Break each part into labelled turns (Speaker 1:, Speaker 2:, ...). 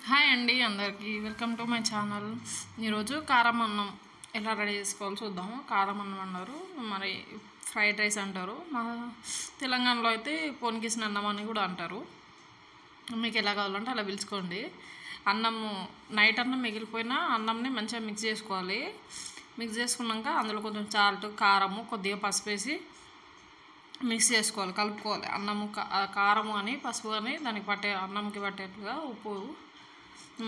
Speaker 1: Hi అండి అందరికీ welcome to my channel. ఈరోజు కారం అన్నం ఎలా రెడీ చేసుకోవాలో చూద్దాము. కారం అన్నం అన్నారు, మరి ఫ్రైడ్ రైస్ అంటారు, మా తెలంగాణలో అయితే పొనికిసిన అన్నం అని కూడా అంటారు. మీకు ఎలా కావాలంటే అలా పిలుచుకోండి. అన్నము నైట్ అన్నం మిగిలిపోయినా అన్నంని మంచిగా మిక్స్ చేసుకోవాలి. మిక్స్ చేసుకున్నాక అందులో కొంచెం సాల్ట్, కారము, కొద్దిగా పసుపు వేసి మిక్స్ చేసుకోవాలి, కలుపుకోవాలి. అన్నము కారము అని పసుపు అని దానికి పట్టే అన్నంకి పట్టేట్టుగా ఉప్పు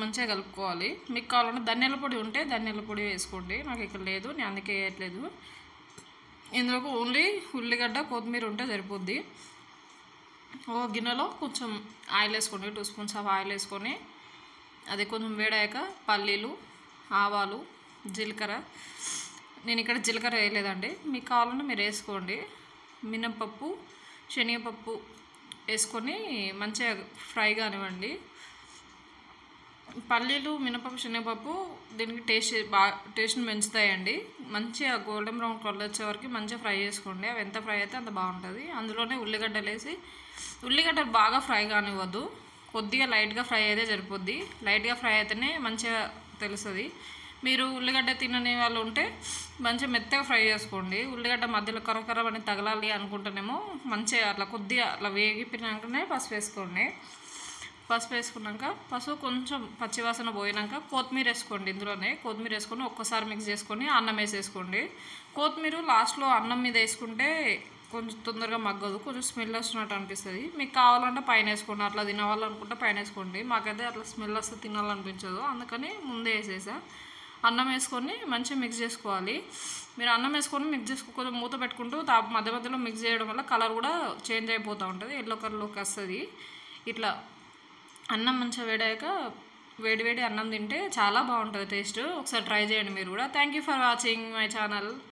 Speaker 1: మంచిగా కలుపుకోవాలి. మీకు కావాలంటే ధనియాల పొడి ఉంటే ధనియాల పొడి వేసుకోండి. నాకు ఇక్కడ లేదు, నేను అందుకే వేయట్లేదు. ఇందులోకి ఓన్లీ ఉల్లిగడ్డ, కొత్తిమీర ఉంటే సరిపోద్ది. ఒక గిన్నెలో కొంచెం ఆయిల్ వేసుకోండి, 2 స్పూన్స్ ఆఫ్ ఆయిల్ వేసుకొని అది కొంచెం వేడాక పల్లీలు, ఆవాలు, జీలకర్ర, నేను ఇక్కడ జీలకర్ర వేయలేదండి, మీకు కావాలంటే మీరు వేసుకోండి. మినపప్పు, శనగపప్పు వేసుకొని మంచిగా ఫ్రై కానివ్వండి. పల్లీలు, మినపప్పు, శనగపప్పు దీనికి టేస్ట్ని పెంచుతాయండి. మంచిగా గోల్డెన్ బ్రౌన్ కలర్ వచ్చే వరకు మంచిగా ఫ్రై చేసుకోండి. అవి ఎంత ఫ్రై అయితే అంత బాగుంటుంది. అందులోనే ఉల్లిగడ్డలు వేసి, ఉల్లిగడ్డలు బాగా ఫ్రై కానివ్వద్దు, కొద్దిగా లైట్గా ఫ్రై అయితే సరిపోద్ది. లైట్గా ఫ్రై అయితేనే మంచిగా తెలుస్తుంది. మీరు ఉల్లిగడ్డ తినని వాళ్ళు ఉంటే మంచిగా మెత్తగా ఫ్రై చేసుకోండి. ఉల్లిగడ్డ మధ్యలో కరకర అని తగలాలి అనుకుంటేనేమో మంచిగా అట్లా కొద్దిగా అట్లా వేగిపోయినాకనే పసుపు వేసుకోండి. పసుపు వేసుకున్నాక పసుపు కొంచెం పచ్చివాసన పోయినాక కొత్తిమీర వేసుకోండి. ఇందులోనే కొత్తిమీర వేసుకొని ఒక్కసారి మిక్స్ చేసుకొని అన్నం వేసేసుకోండి. కొత్తిమీర లాస్ట్లో అన్నం మీద వేసుకుంటే కొంచెం తొందరగా మగ్గదు, కొంచెం స్మెల్ వస్తున్నట్టు అనిపిస్తుంది. మీకు కావాలంటే పైన వేసుకోండి, అట్లా తినవాలనుకుంటే పైన వేసుకోండి. మాకైతే అట్లా స్మెల్ వస్తే తినాలనిపించదు, అందుకని ముందే వేసేసా. అన్నం వేసుకొని మంచిగా మిక్స్ చేసుకోవాలి. మీరు అన్నం వేసుకొని మిక్స్ చేసుకో, కొంచెం మూత పెట్టుకుంటూ మధ్య మధ్యలో మిక్స్ చేయడం వల్ల కలర్ కూడా చేంజ్ అయిపోతూ ఉంటుంది, ఎల్లో కలర్లోకి వస్తుంది. ఇట్లా అన్నం మంచిగా వేడాక వేడి వేడి అన్నం తింటే చాలా బాగుంటుంది టేస్ట్. ఒకసారి ట్రై చేయండి మీరు కూడా. Thank you for watching my channel.